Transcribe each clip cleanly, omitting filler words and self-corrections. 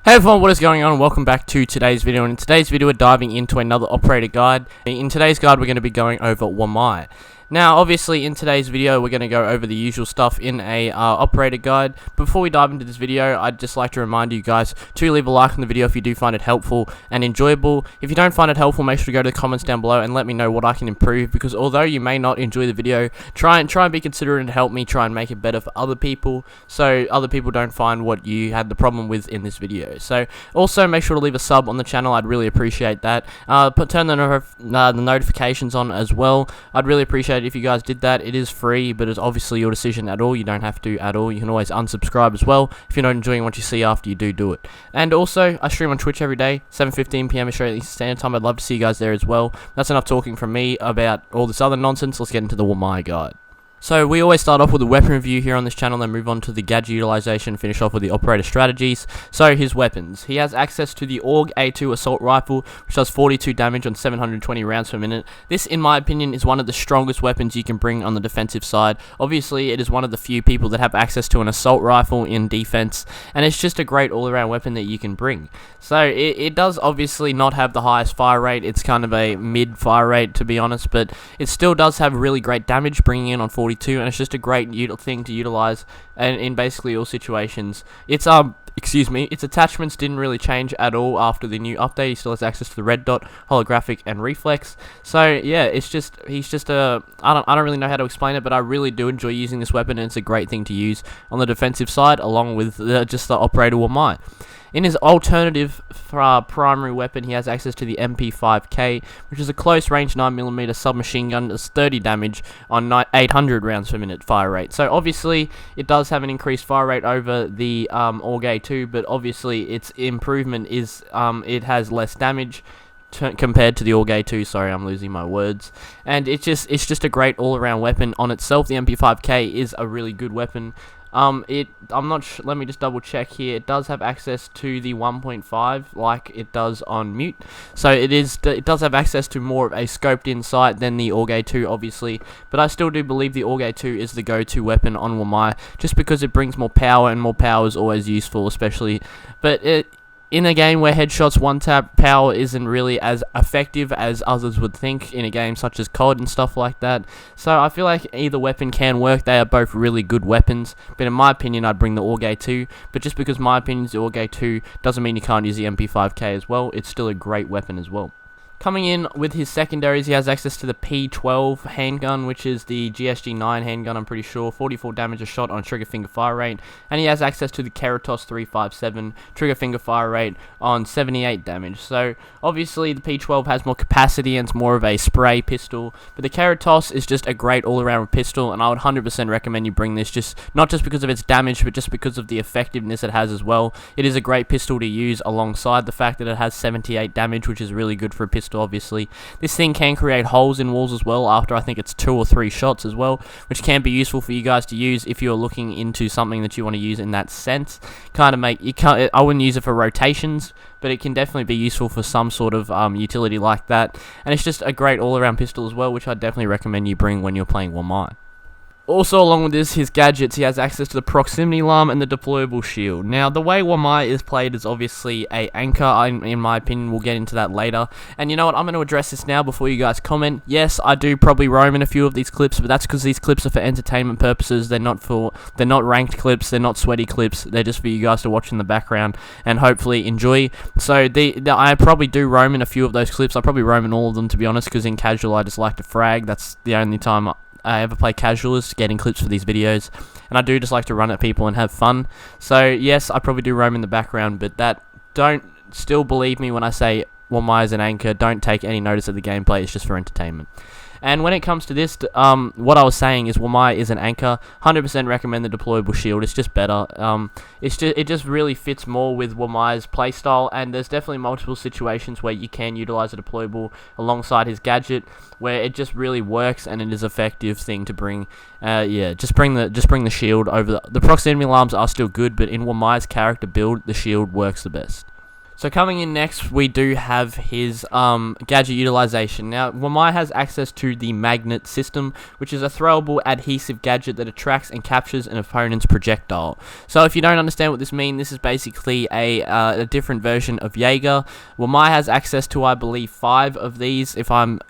Hey everyone, what is going on? Welcome back to today's video, and in today's video we're diving into another operator guide. In today's guide we're going to be going over Wamai. Now obviously in today's video we're going to go over the usual stuff in a operator guide. Before we dive into this video, I'd just like to remind you guys to leave a like on the video if you do find it helpful and enjoyable. If you don't find it helpful, make sure to go to the comments down below and let me know what I can improve, because although you may not enjoy the video, try and be considerate and help me try and make it better for other people, so other people don't find what you had the problem with in this video. So also make sure to leave a sub on the channel, I'd really appreciate that. Turn the notifications on as well. I'd really appreciate it if you guys did that. It is free, but it's obviously your decision at all. You don't have to at all. You can always unsubscribe as well if you're not enjoying what you see after you do it. And also, I stream on Twitch every day, 7:15 PM Australian Standard Time. I'd love to see you guys there as well. That's enough talking from me about all this other nonsense. Let's get into the Wamai guide. So we always start off with a weapon review here on this channel, then move on to the gadget utilization, finish off with the operator strategies. So his weapons. He has access to the AUG A2 assault rifle, which does 42 damage on 720 rounds per minute. This, in my opinion, is one of the strongest weapons you can bring on the defensive side. Obviously, it is one of the few people that have access to an assault rifle in defense, and it's just a great all-around weapon that you can bring. So it does obviously not have the highest fire rate. It's kind of a mid fire rate, to be honest, but it still does have really great damage, bringing in on 42, and it's just a great thing to utilize and in basically all situations. Its attachments didn't really change at all after the new update. He still has access to the red dot, holographic, and reflex. So yeah, he's just a I don't really know how to explain it, but I really do enjoy using this weapon, and it's a great thing to use on the defensive side along with just the operator Wamai. In his alternative primary weapon, he has access to the MP5K, which is a close-range 9mm submachine gun that does 30 damage on 800 rounds per minute fire rate. So obviously, it does have an increased fire rate over the AUG A2, but obviously its improvement is it has less damage compared to the AUG A2. Sorry, I'm losing my words. And it's just a great all-around weapon on itself. The MP5K is a really good weapon. I'm not let me just double check here. It does have access to the 1.5 like it does on Mute, so it does have access to more of a scoped in sight than the AUG A2 obviously, but I still do believe the AUG A2 is the go-to weapon on Wamai, just because it brings more power, and more power is always useful, especially in a game where headshots one-tap power isn't really as effective as others would think in a game such as COD and stuff like that. So I feel like either weapon can work. They are both really good weapons, but in my opinion I'd bring the AUG A2, but just because my opinion is the AUG A2 doesn't mean you can't use the MP5K as well. It's still a great weapon as well. Coming in with his secondaries, he has access to the P12 handgun, which is the GSG-9 handgun, I'm pretty sure. 44 damage a shot on trigger finger fire rate. And he has access to the Keratos 357 trigger finger fire rate on 78 damage. So obviously the P12 has more capacity and it's more of a spray pistol, but the Keratos is just a great all-around pistol, and I would 100% recommend you bring this, not just because of its damage, but just because of the effectiveness it has as well. It is a great pistol to use alongside the fact that it has 78 damage, which is really good for a pistol. Obviously, this thing can create holes in walls as well after I think it's 2 or 3 shots as well, which can be useful for you guys to use if you're looking into something that you want to use in that sense. I wouldn't use it for rotations, but it can definitely be useful for some sort of utility like that, and it's just a great all-around pistol as well, which I definitely recommend you bring when you're playing Wamai. Also, along with this, his gadgets, he has access to the proximity alarm and the deployable shield. Now, the way Wamai is played is obviously a anchor, in my opinion. We'll get into that later. And you know what, I'm going to address this now before you guys comment. Yes, I do probably roam in a few of these clips, but that's because these clips are for entertainment purposes. They're not ranked clips, they're not sweaty clips. They're just for you guys to watch in the background and hopefully enjoy. So, I probably do roam in a few of those clips. I probably roam in all of them, to be honest, because in casual, I just like to frag. That's the only time I ever play casual, is getting clips for these videos, and I do just like to run at people and have fun. So yes, I probably do roam in the background, but don't still believe me when I say Wamai is an anchor. Don't take any notice of the gameplay. It's just for entertainment. And when it comes to this, what I was saying is Wamai is an anchor. 100% recommend the deployable shield. It's just better. It just really fits more with Wamai's playstyle, and there's definitely multiple situations where you can utilize a deployable alongside his gadget, where it just really works and it is an effective thing to bring. Just bring the shield over. The proximity alarms are still good, but in Wamai's character build, the shield works the best. So coming in next, we do have his Gadget Utilization. Now, Wamai has access to the Magnet System, which is a throwable adhesive gadget that attracts and captures an opponent's projectile. So if you don't understand what this means, this is basically a different version of Jaeger. Wamai has access to, I believe, 5 of these. If I'm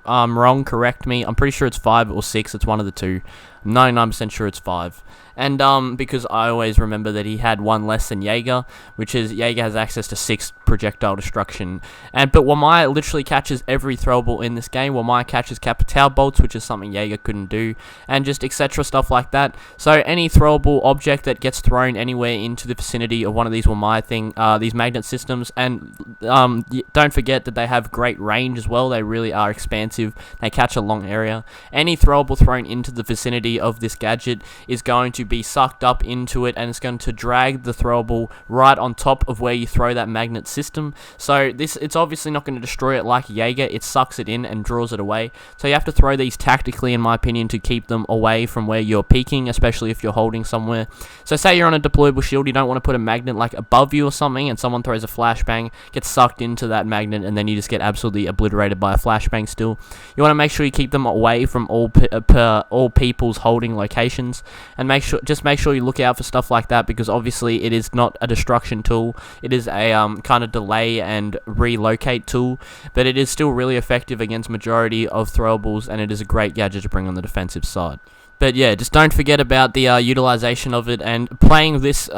wrong, correct me. I'm pretty sure it's 5 or 6. It's one of the two. I'm 99% sure it's 5. And because I always remember that he had one less than Jaeger, which is Jaeger has access to 6 projectile destruction. But Wamai literally catches every throwable in this game. Wamai catches Capitao bolts, which is something Jaeger couldn't do, and just etc. stuff like that. So any throwable object that gets thrown anywhere into the vicinity of one of these Wamai these magnet systems, and don't forget that they have great range as well. They really are expansive. They catch a long area. Any throwable thrown into the vicinity of this gadget is going to be sucked up into it, and it's going to drag the throwable right on top of where you throw that magnet system. So it's obviously not going to destroy it like Jaeger. It sucks it in and draws it away. So you have to throw these tactically, in my opinion, to keep them away from where you're peeking, especially if you're holding somewhere. So say you're on a deployable shield, you don't want to put a magnet like above you or something, and someone throws a flashbang, gets sucked into that magnet, and then you just get absolutely obliterated by a flashbang still. You want to make sure you keep them away from all people's holding locations, and make sure you look out for stuff like that, because obviously it is not a destruction tool. It is a kind of delay and relocate tool, but it is still really effective against majority of throwables, and it is a great gadget to bring on the defensive side. But yeah, just don't forget about the utilization of it, and playing these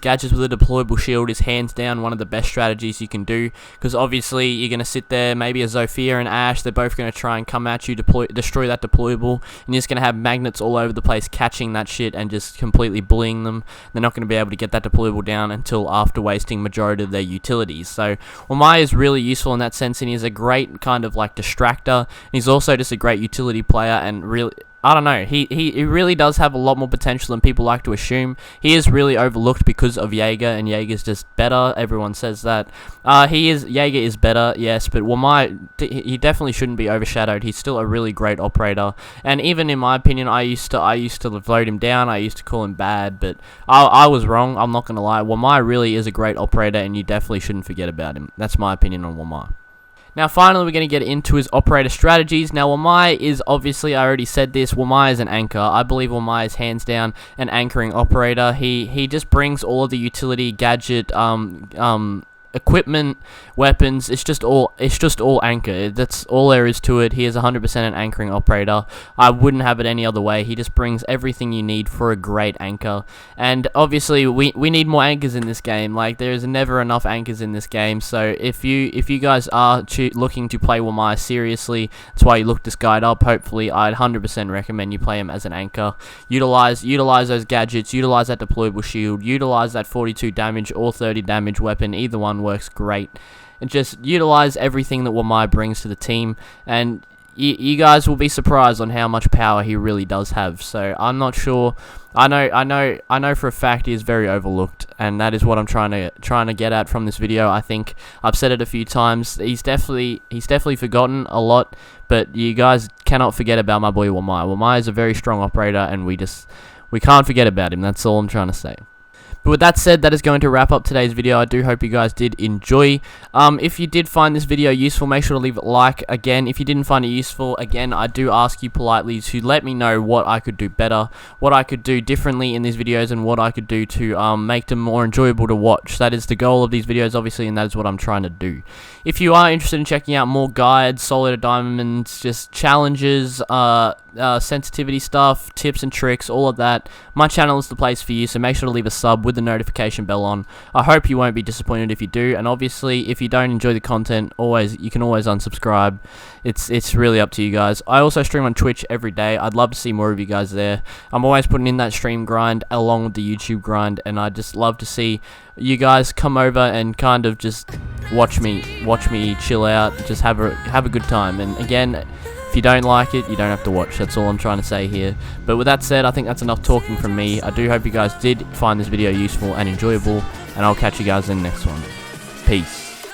gadgets with a deployable shield is hands down one of the best strategies you can do, because obviously you're going to sit there, maybe a Zofia and Ash, they're both going to try and come at you, destroy that deployable, and you're just going to have magnets all over the place catching that shit and just completely bullying them. They're not going to be able to get that deployable down until after wasting majority of their utilities. So Wamai is really useful in that sense, and he's a great kind of like distractor, and he's also just a great utility player, and really, I don't know, he really does have a lot more potential than people like to assume. He is really overlooked because of Jaeger, and Jaeger's just better. Everyone says that. Jaeger is better, yes, but Wamai, he definitely shouldn't be overshadowed. He's still a really great operator, and even in my opinion, I used to vote him down. I used to call him bad, but I was wrong. I'm not gonna lie. Wamai really is a great operator, and you definitely shouldn't forget about him. That's my opinion on Wamai. Now finally, we're going to get into his operator strategies. Now Wamai is obviously, I already said this, Wamai is an anchor. I believe Wamai is hands down an anchoring operator. He just brings all of the utility, gadget, equipment, weapons. It's just all anchor. That's all there is to it. He is 100% an anchoring operator. I wouldn't have it any other way. He just brings everything you need for a great anchor. And obviously we need more anchors in this game. Like, there is never enough anchors in this game. So if you guys are looking to play Wamai seriously, that's why you look this guide up. Hopefully, I'd 100% recommend you play him as an anchor. Utilize those gadgets, utilize that deployable shield, utilize that 42 damage or 30 damage weapon. Either one works great, and just utilize everything that Wamai brings to the team, and you guys will be surprised on how much power he really does have. So I'm not sure. I know for a fact he is very overlooked, and that is what I'm trying to get at from this video. I think I've said it a few times. He's definitely forgotten a lot, but you guys cannot forget about my boy Wamai. Wamai is a very strong operator, and we can't forget about him. That's all I'm trying to say. But with that said, that is going to wrap up today's video. I do hope you guys did enjoy. If you did find this video useful, make sure to leave a like. Again, if you didn't find it useful, again, I do ask you politely to let me know what I could do better, what I could do differently in these videos, and what I could do to make them more enjoyable to watch. That is the goal of these videos, obviously, and that is what I'm trying to do. If you are interested in checking out more guides, solid diamonds, just challenges, sensitivity stuff, tips and tricks, all of that, my channel is the place for you, so make sure to leave a sub with the notification bell on. I hope you won't be disappointed if you do, and obviously if you don't enjoy the content, you can always unsubscribe. It's really up to you guys. I also stream on Twitch every day. I'd love to see more of you guys there. I'm always putting in that stream grind along with the YouTube grind, and I just love to see you guys come over and kind of just watch me chill out, just have a good time. And again, if you don't like it, you don't have to watch. That's all I'm trying to say here. But with that said, I think that's enough talking from me. I do hope you guys did find this video useful and enjoyable, and I'll catch you guys in the next one. Peace.